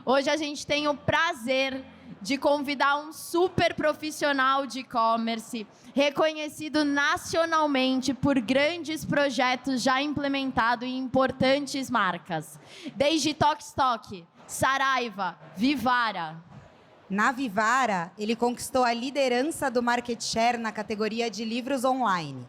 Hoje a gente tem o prazer de convidar um super profissional de e-commerce, reconhecido nacionalmente por grandes projetos já implementados em importantes marcas, desde Tok, Saraiva, Vivara. Na Vivara, ele conquistou a liderança do market share na categoria de livros online.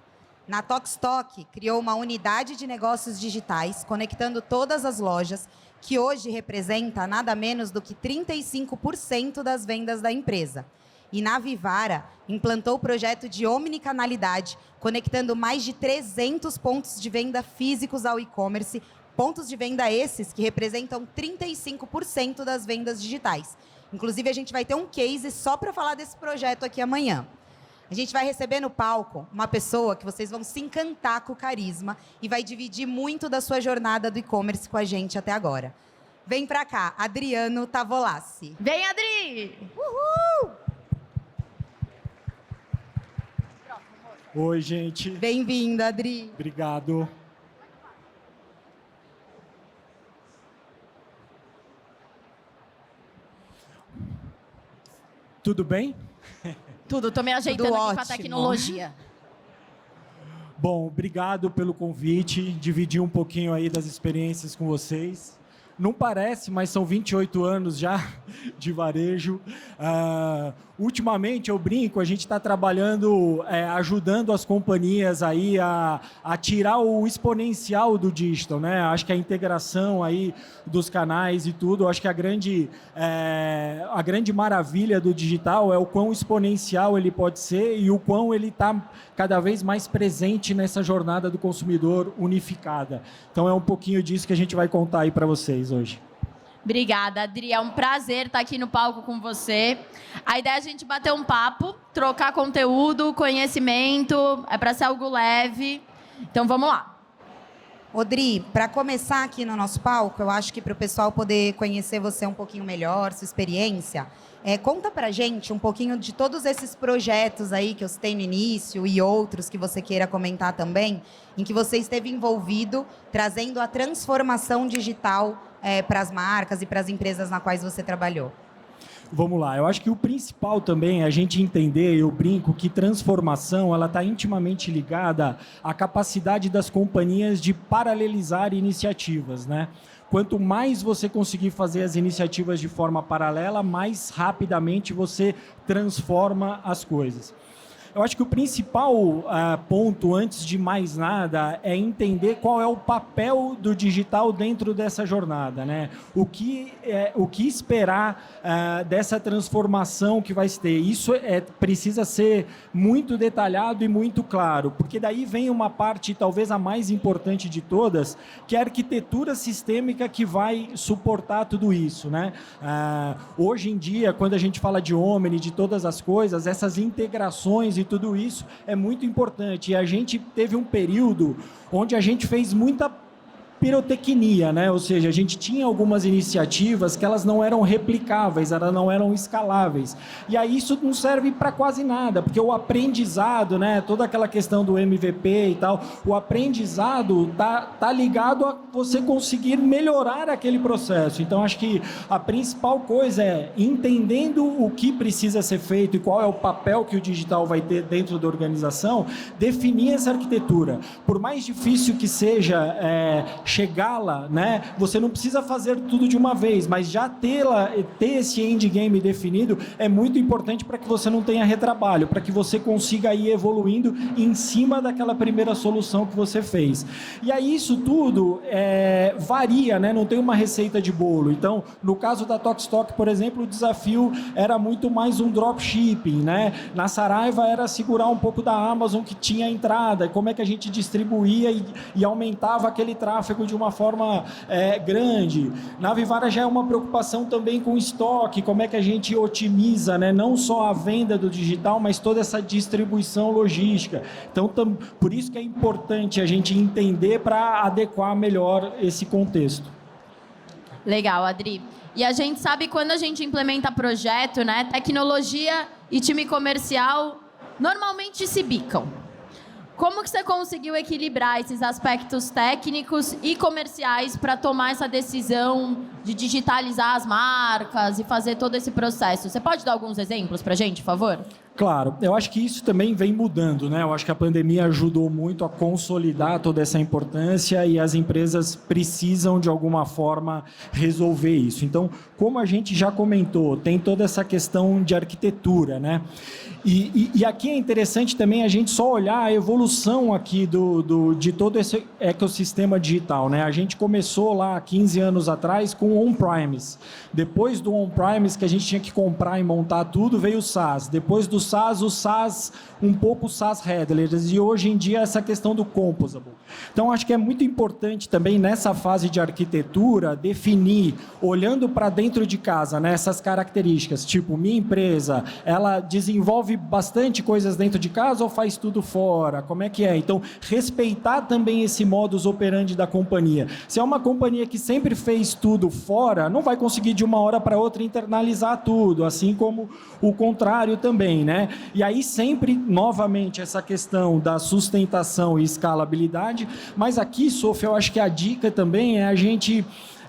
Na Tok, criou uma unidade de negócios digitais, conectando todas as lojas, que hoje representa nada menos do que 35% das vendas da empresa. E na Vivara, implantou o projeto de omnicanalidade, conectando mais de 300 pontos de venda físicos ao e-commerce, pontos de venda esses que representam 35% das vendas digitais. Inclusive, a gente vai ter um case só para falar desse projeto aqui amanhã. A gente vai receber no palco uma pessoa que vocês vão se encantar com o carisma e vai dividir muito da sua jornada do e-commerce com a gente até agora. Vem pra cá, Adriano Tavolassi. Vem, Adri! Uhul! Oi, gente. Bem-vindo, Adri. Obrigado. Tudo bem? Tudo, tô me ajeitando Tudo aqui ótimo. com a tecnologia. Bom, obrigado pelo convite, dividir um pouquinho aí das experiências com vocês. Não parece, mas são 28 anos já de varejo. Ultimamente, eu brinco, a gente está trabalhando, ajudando as companhias aí a tirar o exponencial do digital, né? Acho que a integração aí dos canais e tudo, acho que a grande maravilha do digital é o quão exponencial ele pode ser e o quão ele está cada vez mais presente nessa jornada do consumidor unificada. Então, é um pouquinho disso que a gente vai contar aí para vocês hoje. Obrigada, Adri. É um prazer estar aqui no palco com você. A ideia é a gente bater um papo, trocar conteúdo, conhecimento, é para ser algo leve. Então, vamos lá. Odri, para começar aqui no nosso palco, eu acho que para o pessoal poder conhecer você um pouquinho melhor, sua experiência, conta para a gente um pouquinho de todos esses projetos aí que eu citei no início e outros que você queira comentar também, em que você esteve envolvido, trazendo a transformação digital para as marcas e para as empresas na quais você trabalhou. Vamos lá, eu acho que o principal também é a gente entender, eu brinco, que transformação ela está intimamente ligada à capacidade das companhias de paralelizar iniciativas, né? Quanto mais você conseguir fazer as iniciativas de forma paralela, mais rapidamente você transforma as coisas. Eu acho que o principal ponto, antes de mais nada, é entender qual é o papel do digital dentro dessa jornada, né? O que esperar dessa transformação que vai se ter. Isso precisa ser muito detalhado e muito claro, porque daí vem uma parte, talvez a mais importante de todas, que é a arquitetura sistêmica que vai suportar tudo isso, né? Hoje em dia, quando a gente fala de Omni, de todas as coisas, essas integrações e tudo isso é muito importante. E a gente teve um período onde a gente fez muita pirotecnia, né? Ou seja, a gente tinha algumas iniciativas que elas não eram replicáveis, elas não eram escaláveis. E aí isso não serve para quase nada, porque o aprendizado, né? Toda aquela questão do MVP e tal, o aprendizado tá ligado a você conseguir melhorar aquele processo. Então, acho que a principal coisa é, entendendo o que precisa ser feito e qual é o papel que o digital vai ter dentro da organização, definir essa arquitetura. Por mais difícil que seja chegar lá, né? Você não precisa fazer tudo de uma vez, mas já ter esse endgame definido é muito importante para que você não tenha retrabalho, para que você consiga ir evoluindo em cima daquela primeira solução que você fez. E aí isso tudo varia, né? Não tem uma receita de bolo. Então, no caso da Tok, por exemplo, o desafio era muito mais um dropshipping, né? Na Saraiva era segurar um pouco da Amazon que tinha entrada, como é que a gente distribuía e aumentava aquele tráfego de uma forma grande. Na Vivara já é uma preocupação também com estoque, como é que a gente otimiza, né? Não só a venda do digital, mas toda essa distribuição logística. Então, por isso que é importante a gente entender para adequar melhor esse contexto. Legal, Adri. E a gente sabe quando a gente implementa projeto, né? Tecnologia e time comercial normalmente se bicam. Como que você conseguiu equilibrar esses aspectos técnicos e comerciais para tomar essa decisão de digitalizar as marcas e fazer todo esse processo? Você pode dar alguns exemplos para a gente, por favor? Claro, eu acho que isso também vem mudando, né? Eu acho que a pandemia ajudou muito a consolidar toda essa importância e as empresas precisam, de alguma forma, resolver isso. Então, como a gente já comentou, tem toda essa questão de arquitetura, né? E aqui é interessante também a gente só olhar a evolução aqui de todo esse ecossistema digital, né? A gente começou lá 15 anos atrás com o on-premise. Depois do on-premise, que a gente tinha que comprar e montar tudo, veio o SaaS. Depois do SaaS, o SaaS, um pouco o SaaS headless. E hoje em dia, essa questão do composable. Então, acho que é muito importante também, nessa fase de arquitetura, definir, olhando para dentro de casa, né, essas características. Tipo, minha empresa, ela desenvolve bastante coisas dentro de casa ou faz tudo fora? Como é que é? Então, respeitar também esse modus operandi da companhia. Se é uma companhia que sempre fez tudo fora, não vai conseguir de uma hora para outra internalizar tudo, assim como o contrário também, né? E aí sempre, novamente, essa questão da sustentação e escalabilidade, mas aqui, Sofia, eu acho que a dica também é a gente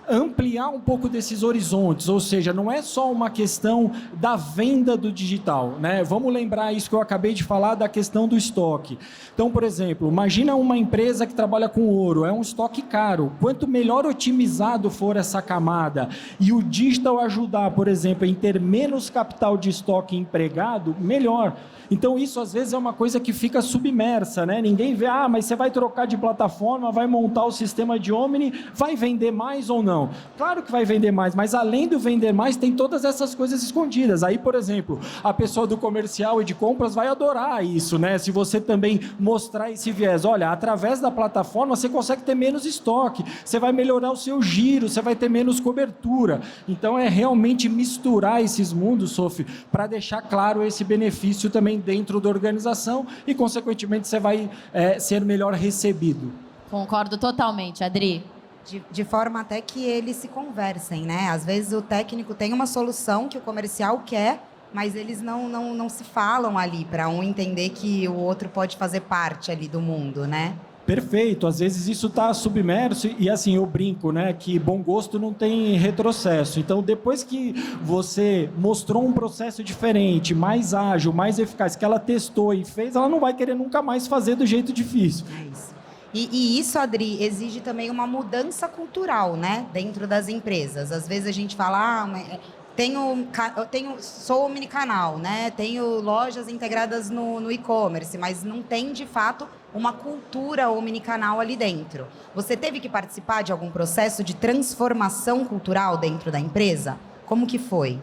ampliar um pouco desses horizontes, ou seja, não é só uma questão da venda do digital, né? Vamos lembrar isso que eu acabei de falar da questão do estoque. Então, por exemplo, imagina uma empresa que trabalha com ouro, é um estoque caro. Quanto melhor otimizado for essa camada e o digital ajudar, por exemplo, em ter menos capital de estoque empregado, melhor. Então, isso às vezes é uma coisa que fica submersa, né? Ninguém vê, mas você vai trocar de plataforma, vai montar o sistema de Omni, vai vender mais ou não? Claro que vai vender mais, mas além do vender mais, tem todas essas coisas escondidas. Aí, por exemplo, a pessoa do comercial e de compras vai adorar isso, né? Se você também mostrar esse viés, olha, através da plataforma você consegue ter menos estoque, você vai melhorar o seu giro, você vai ter menos cobertura. Então, é realmente misturar esses mundos, Sophie, para deixar claro esse benefício também dentro da organização e, consequentemente, você vai ser melhor recebido. Concordo totalmente, Adri. De forma até que eles se conversem, né? Às vezes o técnico tem uma solução que o comercial quer, mas eles não se falam ali para um entender que o outro pode fazer parte ali do mundo, né? Perfeito, às vezes isso está submerso e assim, eu brinco, né, que bom gosto não tem retrocesso. Então, depois que você mostrou um processo diferente, mais ágil, mais eficaz, que ela testou e fez, ela não vai querer nunca mais fazer do jeito difícil. É isso. E isso, Adri, exige também uma mudança cultural, né, dentro das empresas. Às vezes a gente fala, sou omnicanal, né? Tenho lojas integradas no e-commerce, mas não tem, de fato, uma cultura omnicanal ali dentro. Você teve que participar de algum processo de transformação cultural dentro da empresa? Como que foi?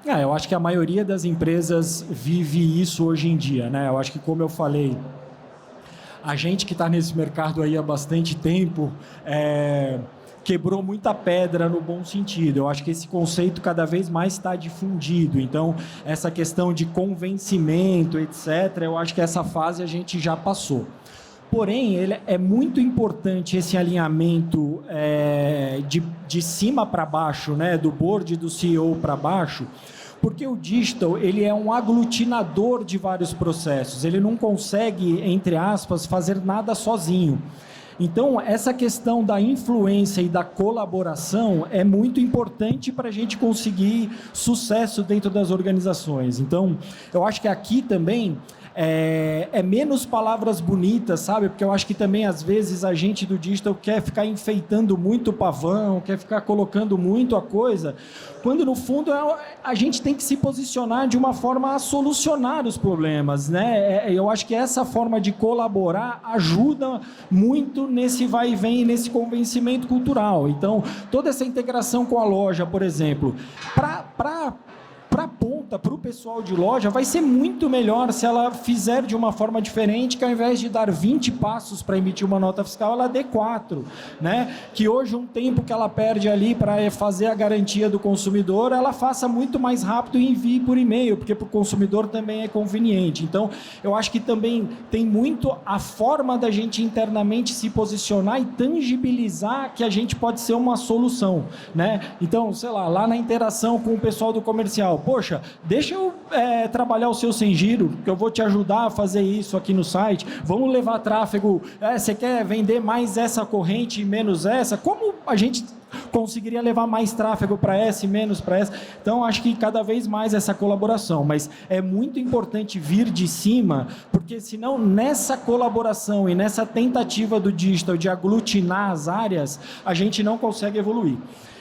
Eu acho que a maioria das empresas vive isso hoje em dia, né? Eu acho que, como eu falei, a gente que está nesse mercado aí há bastante tempo quebrou muita pedra no bom sentido. Eu acho que esse conceito cada vez mais está difundido. Então, essa questão de convencimento, etc., eu acho que essa fase a gente já passou. Porém, é muito importante esse alinhamento de cima para baixo, né, do board do CEO para baixo, porque o digital ele é um aglutinador de vários processos. Ele não consegue, entre aspas, fazer nada sozinho. Então, essa questão da influência e da colaboração é muito importante para a gente conseguir sucesso dentro das organizações. Então, eu acho que aqui também é menos palavras bonitas, sabe? Porque eu acho que também, às vezes, a gente do digital quer ficar enfeitando muito o pavão, quer ficar colocando muito a coisa, quando, no fundo, a gente tem que se posicionar de uma forma a solucionar os problemas, né? Eu acho que essa forma de colaborar ajuda muito nesse vai e vem, nesse convencimento cultural. Então, toda essa integração com a loja, por exemplo, para a ponta, para o pessoal de loja, vai ser muito melhor se ela fizer de uma forma diferente, que ao invés de dar 20 passos para emitir uma nota fiscal, ela dê 4, né? Que hoje um tempo que ela perde ali para fazer a garantia do consumidor, ela faça muito mais rápido e envie por e-mail, porque para o consumidor também é conveniente. Então, eu acho que também tem muito a forma da gente internamente se posicionar e tangibilizar que a gente pode ser uma solução, né? Então, sei lá na interação com o pessoal do comercial, poxa, deixa eu trabalhar o seu sem giro, que eu vou te ajudar a fazer isso aqui no site, vamos levar tráfego, você quer vender mais essa corrente e menos essa? Como a gente conseguiria levar mais tráfego para essa e menos para essa? Então, acho que cada vez mais essa colaboração, mas é muito importante vir de cima, porque senão nessa colaboração e nessa tentativa do digital de aglutinar as áreas, a gente não consegue evoluir.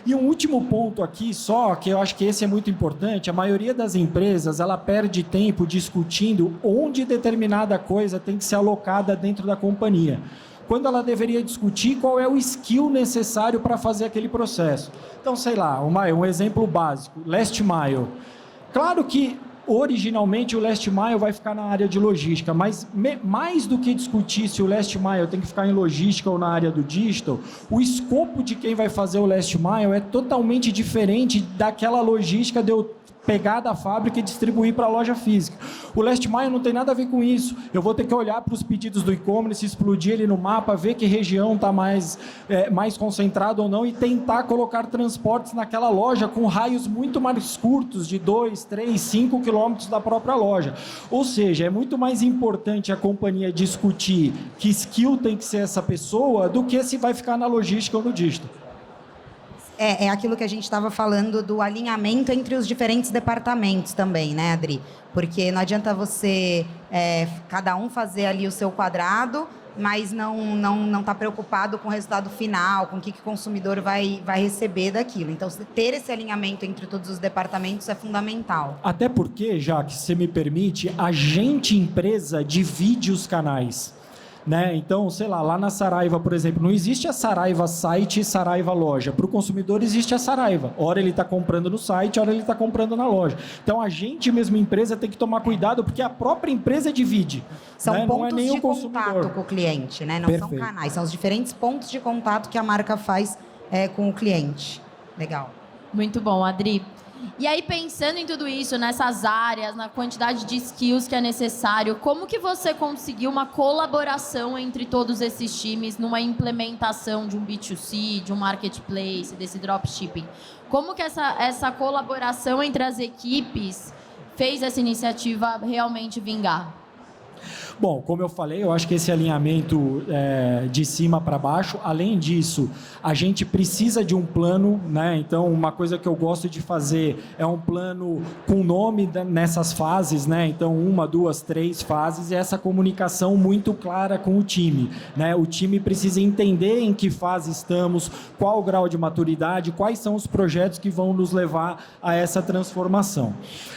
E um último ponto aqui só, que eu acho que esse é muito importante, a maioria das empresas, ela perde tempo discutindo onde determinada coisa tem que ser alocada dentro da companhia, quando ela deveria discutir qual é o skill necessário para fazer aquele processo. Então, sei lá, um exemplo básico, last mile. Claro que originalmente o last mile vai ficar na área de logística, mas mais do que discutir se o last mile tem que ficar em logística ou na área do digital, o escopo de quem vai fazer o last mile é totalmente diferente daquela logística de eu pegar da fábrica e distribuir para a loja física. O last mile não tem nada a ver com isso. Eu vou ter que olhar para os pedidos do e-commerce, explodir ele no mapa, ver que região está mais concentrado ou não e tentar colocar transportes naquela loja com raios muito mais curtos, de 2, 3, 5 quilômetros da própria loja. Ou seja, é muito mais importante a companhia discutir que skill tem que ser essa pessoa do que se vai ficar na logística ou no digital. É aquilo que a gente estava falando do alinhamento entre os diferentes departamentos também, né, Adri? Porque não adianta você, cada um fazer ali o seu quadrado, mas não tá preocupado com o resultado final, com o que o consumidor vai receber daquilo. Então, ter esse alinhamento entre todos os departamentos é fundamental. Até porque, já que você me permite, a gente, empresa, divide os canais. Né? Então, sei lá na Saraiva, por exemplo, não existe a Saraiva site e Saraiva loja. Para o consumidor existe a Saraiva. Ora ele está comprando no site, ora ele está comprando na loja. Então, a gente mesmo, empresa, tem que tomar cuidado, porque a própria empresa divide. São né? pontos não é nem de contato com o cliente, né? Não Perfeito. São canais, são os diferentes pontos de contato que a marca faz com o cliente. Legal. Muito bom, Adri. E aí, pensando em tudo isso, nessas áreas, na quantidade de skills que é necessário, como que você conseguiu uma colaboração entre todos esses times numa implementação de um B2C, de um marketplace, desse dropshipping? Como que essa colaboração entre as equipes fez essa iniciativa realmente vingar? Bom, como eu falei, eu acho que esse alinhamento de cima para baixo, além disso, a gente precisa de um plano, né? Então, uma coisa que eu gosto de fazer é um plano com nome nessas fases, né? Então, 1, 2, 3 fases e essa comunicação muito clara com o time, né? O time precisa entender em que fase estamos, qual o grau de maturidade, quais são os projetos que vão nos levar a essa transformação.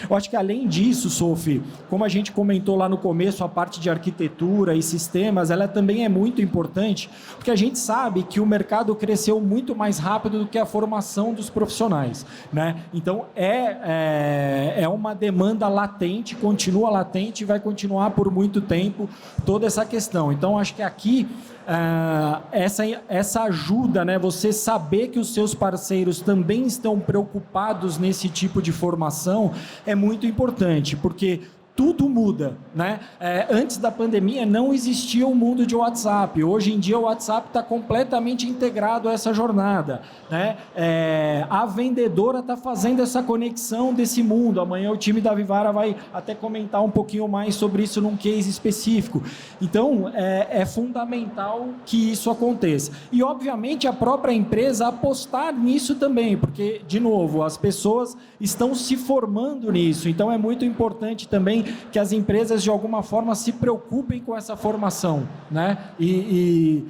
Eu acho que, além disso, Sophie, como a gente comentou lá no começo, a parte de arquitetura e sistemas, ela também é muito importante, porque a gente sabe que o mercado cresceu muito mais rápido do que a formação dos profissionais, né? Então, é uma demanda latente, continua latente e vai continuar por muito tempo toda essa questão. Então, acho que aqui essa ajuda, né? Você saber que os seus parceiros também estão preocupados nesse tipo de formação é muito importante, porque tudo muda, né? Antes da pandemia não existia um mundo de WhatsApp. Hoje em dia o WhatsApp está completamente integrado a essa jornada, né? A vendedora está fazendo essa conexão desse mundo. Amanhã o time da Vivara vai até comentar um pouquinho mais sobre isso num case específico. Então, é fundamental que isso aconteça. E, obviamente, a própria empresa apostar nisso também, porque, de novo, as pessoas estão se formando nisso. Então, é muito importante também que as empresas, de alguma forma, se preocupem com essa formação, né? E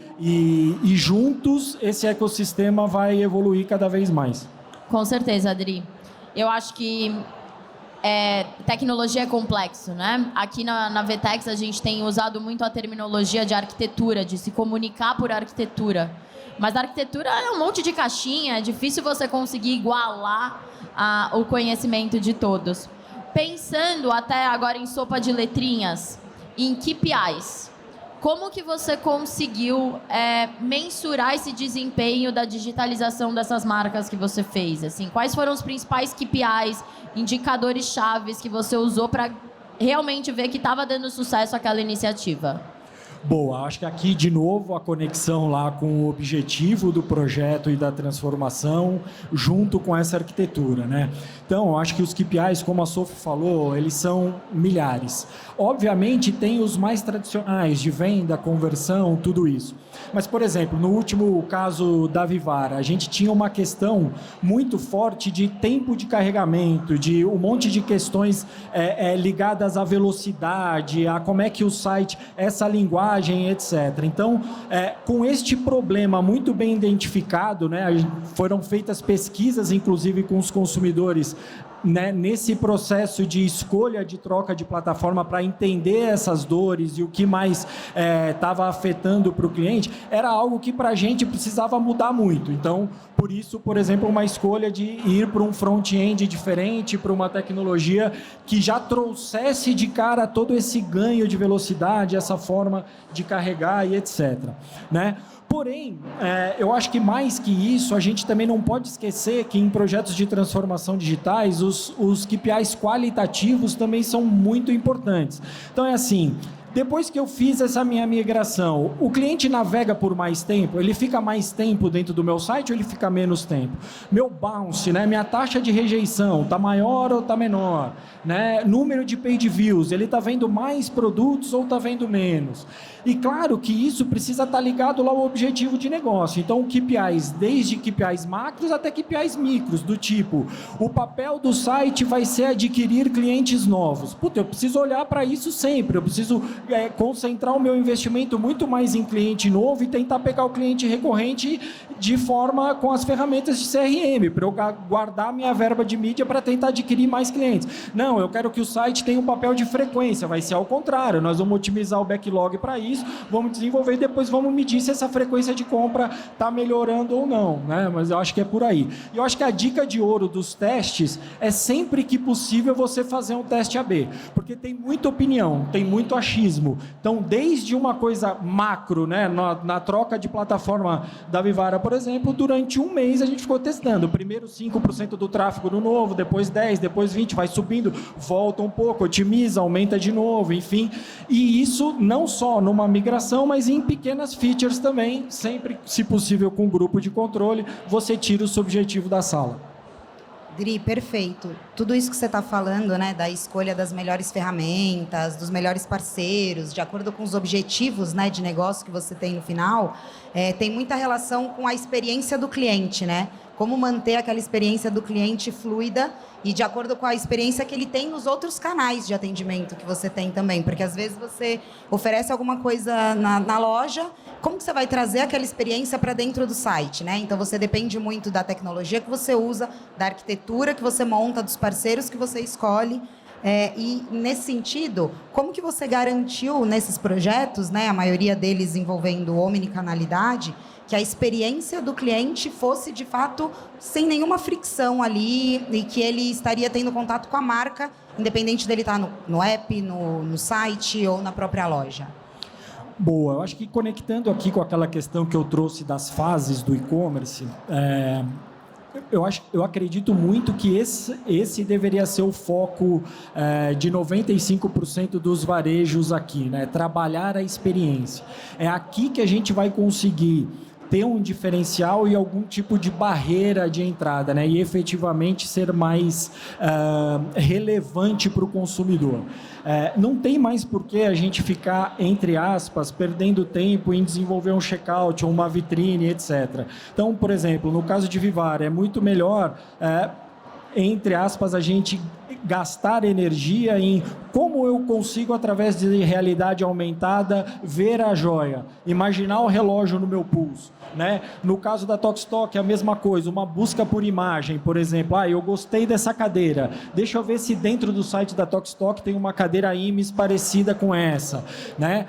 juntos, esse ecossistema vai evoluir cada vez mais. Com certeza, Adri. Eu acho que tecnologia é complexo, né? Aqui na Vtex, a gente tem usado muito a terminologia de arquitetura, de se comunicar por arquitetura. Mas a arquitetura é um monte de caixinha, é difícil você conseguir igualar o conhecimento de todos. Pensando até agora em sopa de letrinhas, em KPIs, como que você conseguiu mensurar esse desempenho da digitalização dessas marcas que você fez? Assim, quais foram os principais KPIs, indicadores chaves que você usou para realmente ver que estava dando sucesso aquela iniciativa? Boa, acho que aqui, de novo, a conexão lá com o objetivo do projeto e da transformação, junto com essa arquitetura, né? Então, acho que os KPIs, como a Sophie falou, eles são milhares. Obviamente, tem os mais tradicionais, de venda, conversão, tudo isso. Mas, por exemplo, no último caso da Vivara, a gente tinha uma questão muito forte de tempo de carregamento, de um monte de questões ligadas à velocidade, a como é que o site, essa linguagem, etc. Então, com este problema muito bem identificado, né, foram feitas pesquisas, inclusive com os consumidores, né, nesse processo de escolha de troca de plataforma para entender essas dores e o que mais estava afetando para o cliente, era algo que para a gente precisava mudar muito. Então, por isso, por exemplo, uma escolha de ir para um front-end diferente, para uma tecnologia que já trouxesse de cara todo esse ganho de velocidade, essa forma de carregar e etc. Né? Porém, eu acho que mais que isso, a gente também não pode esquecer que em projetos de transformação digitais, os KPIs qualitativos também são muito importantes. Então, é assim, depois que eu fiz essa minha migração, o cliente navega por mais tempo? Ele fica mais tempo dentro do meu site ou ele fica menos tempo? Meu bounce, né, minha taxa de rejeição, está maior ou está menor? Né? Número de page views, ele está vendo mais produtos ou está vendo menos? E claro que isso precisa estar ligado lá ao objetivo de negócio. Então, KPIs, desde KPIs macros até KPIs micros, do tipo, o papel do site vai ser adquirir clientes novos. Puta, eu preciso olhar para isso sempre, eu preciso concentrar o meu investimento muito mais em cliente novo e tentar pegar o cliente recorrente de forma com as ferramentas de CRM, para eu guardar minha verba de mídia para tentar adquirir mais clientes. Não, eu quero que o site tenha um papel de frequência, vai ser ao contrário, nós vamos otimizar o backlog para isso, vamos desenvolver e depois vamos medir se essa frequência de compra está melhorando ou não, né? Mas eu acho que é por aí. E eu acho que a dica de ouro dos testes é sempre que possível você fazer um teste AB, porque tem muita opinião, tem muito achismo. Então, desde uma coisa macro, né, na troca de plataforma da Vivara, por exemplo, durante um mês a gente ficou testando. Primeiro 5% do tráfego no novo, depois 10%, depois 20%, vai subindo, volta um pouco, otimiza, aumenta de novo, enfim. E isso não só numa migração, mas em pequenas features também, sempre, se possível, com grupo de controle, você tira o subjetivo da sala. Dri, perfeito. Tudo isso que você está falando, né, da escolha das melhores ferramentas, dos melhores parceiros, de acordo com os objetivos, né, de negócio que você tem no final, tem muita relação com a experiência do cliente, né? Como manter aquela experiência do cliente fluida e de acordo com a experiência que ele tem nos outros canais de atendimento que você tem também. Porque, às vezes, você oferece alguma coisa na loja, como que você vai trazer aquela experiência para dentro do site, né? Então, você depende muito da tecnologia que você usa, da arquitetura que você monta, dos parceiros que você escolhe. E, nesse sentido, como que você garantiu nesses projetos, né, a maioria deles envolvendo omnicanalidade, que a experiência do cliente fosse, de fato, sem nenhuma fricção ali e que ele estaria tendo contato com a marca, independente dele estar no app, no site ou na própria loja? Boa, eu acho que conectando aqui com aquela questão que eu trouxe das fases do e-commerce, eu acredito muito que esse deveria ser o foco de 95% dos varejos aqui, né? Trabalhar a experiência. É aqui que a gente vai conseguir ter um diferencial e algum tipo de barreira de entrada, né? E efetivamente ser mais relevante para o consumidor. Não tem mais por que a gente ficar, entre aspas, perdendo tempo em desenvolver um checkout ou uma vitrine, etc. Então, por exemplo, no caso de Vivara, é muito melhor, entre aspas, a gente gastar energia em como eu consigo, através de realidade aumentada, ver a joia, imaginar o relógio no meu pulso, né? No caso da Tokstok, a mesma coisa, uma busca por imagem, por exemplo, eu gostei dessa cadeira, deixa eu ver se dentro do site da Tokstok tem uma cadeira IMES parecida com essa, né?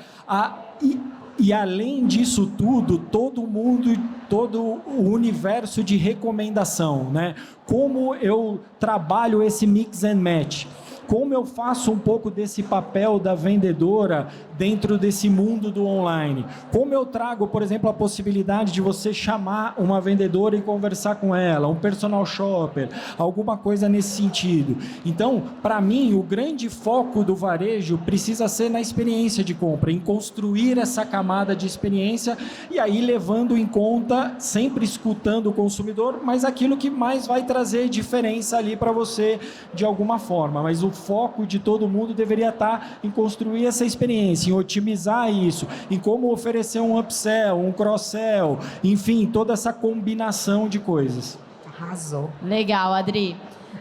E além disso tudo, todo o universo de recomendação, né? Como eu trabalho esse mix and match. como eu faço um pouco desse papel da vendedora dentro desse mundo do online? Como eu trago, por exemplo, a possibilidade de você chamar uma vendedora e conversar com ela, um personal shopper, alguma coisa nesse sentido. Então, para mim, o grande foco do varejo precisa ser na experiência de compra, em construir essa camada de experiência e aí levando em conta, sempre escutando o consumidor, mas aquilo que mais vai trazer diferença ali para você de alguma forma. Mas o foco de todo mundo deveria estar em construir essa experiência, em otimizar isso, em como oferecer um upsell, um cross-sell, enfim, toda essa combinação de coisas. Arrasou. Legal, Adri.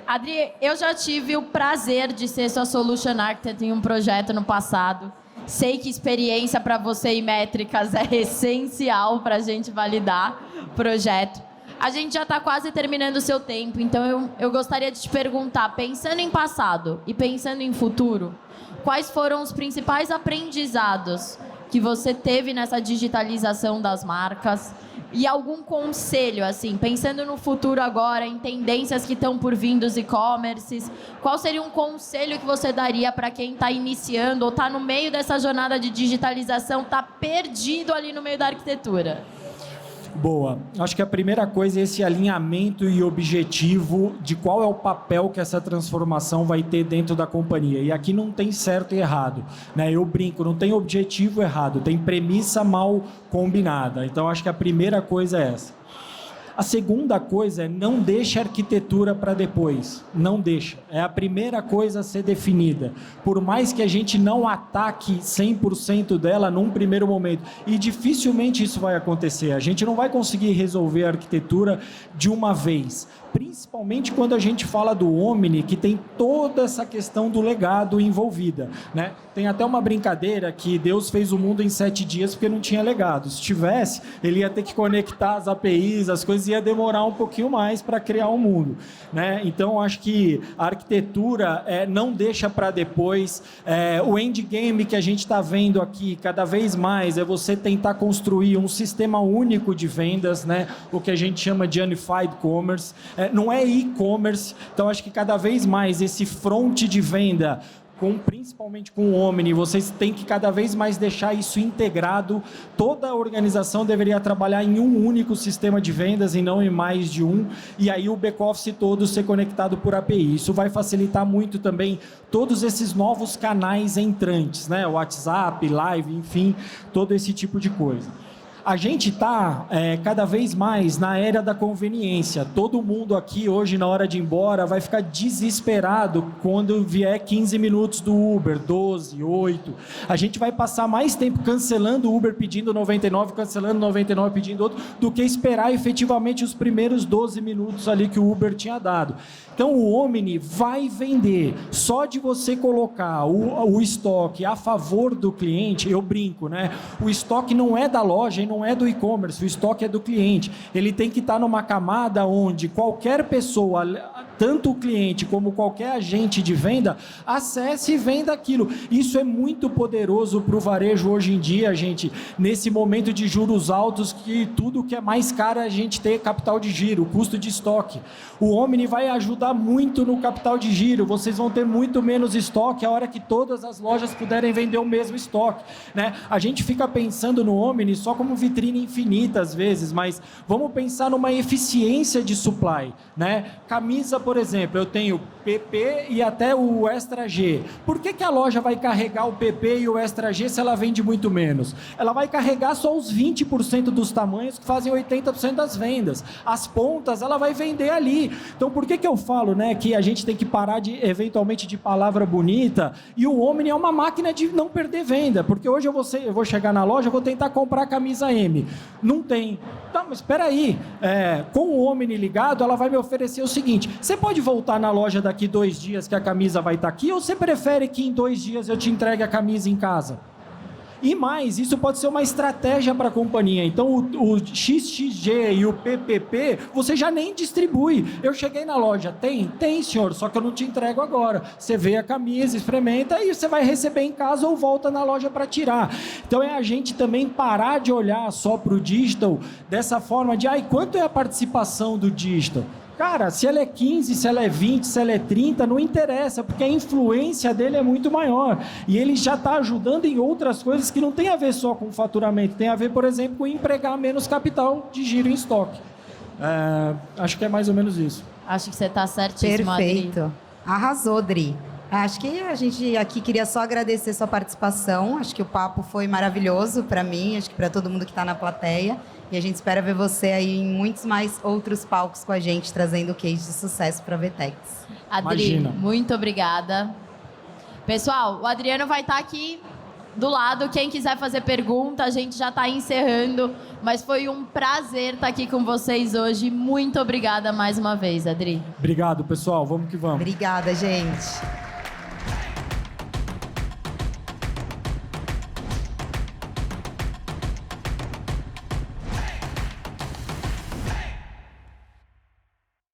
Adri, eu já tive o prazer de ser sua Solution Architect em um projeto no passado. Sei que experiência para você e métricas é essencial para a gente validar o projeto. A gente já está quase terminando o seu tempo, então eu gostaria de te perguntar, pensando em passado e pensando em futuro, quais foram os principais aprendizados que você teve nessa digitalização das marcas? E algum conselho, assim, pensando no futuro agora, em tendências que estão por vir dos e-commerces, qual seria um conselho que você daria para quem está iniciando ou está no meio dessa jornada de digitalização, está perdido ali no meio da arquitetura? Boa. Acho que a primeira coisa é esse alinhamento e objetivo de qual é o papel que essa transformação vai ter dentro da companhia. E aqui não tem certo e errado, né? Eu brinco, não tem objetivo errado, tem premissa mal combinada. Então, acho que a primeira coisa é essa. A segunda coisa é não deixe a arquitetura para depois. Não deixa. É a primeira coisa a ser definida. Por mais que a gente não ataque 100% dela num primeiro momento. E dificilmente isso vai acontecer. A gente não vai conseguir resolver a arquitetura de uma vez. Principalmente quando a gente fala do Omni, que tem toda essa questão do legado envolvida, né? Tem até uma brincadeira que Deus fez o mundo em 7 dias porque não tinha legado. Se tivesse, ele ia ter que conectar as APIs, as coisas, ia demorar um pouquinho mais para criar o mundo, né? Então, acho que a arquitetura não deixa para depois. O endgame que a gente está vendo aqui, cada vez mais, é você tentar construir um sistema único de vendas, né? O que a gente chama de Unified Commerce. Não é e-commerce, então acho que cada vez mais esse front de venda, principalmente com o Omni, vocês têm que cada vez mais deixar isso integrado. Toda a organização deveria trabalhar em um único sistema de vendas e não em mais de um, e aí o back-office todo ser conectado por API. Isso vai facilitar muito também todos esses novos canais entrantes, né? WhatsApp, Live, enfim, todo esse tipo de coisa. A gente está cada vez mais na era da conveniência. Todo mundo aqui hoje, na hora de ir embora, vai ficar desesperado quando vier 15 minutos do Uber, 12, 8. A gente vai passar mais tempo cancelando o Uber pedindo 99, cancelando 99 pedindo outro, do que esperar efetivamente os primeiros 12 minutos ali que o Uber tinha dado. Então, o Omni vai vender. Só de você colocar o estoque a favor do cliente, eu brinco, né? O estoque não é da loja e não é do e-commerce, o estoque é do cliente. Ele tem que estar numa camada onde qualquer pessoa, tanto o cliente como qualquer agente de venda, acesse e venda aquilo. Isso é muito poderoso para o varejo hoje em dia, gente, nesse momento de juros altos, que tudo que é mais caro é a gente ter capital de giro, custo de estoque. O Omni vai ajudar muito no capital de giro, vocês vão ter muito menos estoque a hora que todas as lojas puderem vender o mesmo estoque, né? A gente fica pensando no Omni só como vitrine infinita às vezes, mas vamos pensar numa eficiência de supply, né? Camisa, por exemplo, eu tenho PP e até o Extra G. Por que a loja vai carregar o PP e o Extra G se ela vende muito menos? Ela vai carregar só os 20% dos tamanhos que fazem 80% das vendas. As pontas ela vai vender ali. Então, por que eu falo, né, que a gente tem que parar eventualmente de palavra bonita, e o Omni é uma máquina de não perder venda, porque hoje eu vou chegar na loja, eu vou tentar comprar a camisa M. Não tem. Tá, mas espera aí. Com o Omni ligado, ela vai me oferecer o seguinte: você pode voltar na loja daqui 2 dias que a camisa vai estar aqui, ou você prefere que em 2 dias eu te entregue a camisa em casa? E mais, isso pode ser uma estratégia para a companhia. Então, o XXG e o PPP, você já nem distribui. Eu cheguei na loja, tem, senhor, só que eu não te entrego agora. Você vê a camisa, experimenta e você vai receber em casa ou volta na loja para tirar. Então, é a gente também parar de olhar só para o digital dessa forma de, quanto é a participação do digital? Cara, se ela é 15, se ela é 20, se ela é 30, não interessa, porque a influência dele é muito maior. E ele já está ajudando em outras coisas que não tem a ver só com faturamento, tem a ver, por exemplo, com empregar menos capital de giro em estoque. Acho que é mais ou menos isso. Acho que você está certíssimo, Adri. Perfeito. Arrasou, Dri. Acho que a gente aqui queria só agradecer sua participação. Acho que o papo foi maravilhoso para mim, acho que para todo mundo que está na plateia. E a gente espera ver você aí em muitos mais outros palcos com a gente, trazendo case de sucesso para a VTEX. Adri, Imagina. muito obrigada. Pessoal, o Adriano vai estar aqui do lado. Quem quiser fazer pergunta, a gente já está encerrando. Mas foi um prazer estar aqui com vocês hoje. Muito obrigada mais uma vez, Adri. Obrigado, pessoal. Vamos que vamos. Obrigada, gente.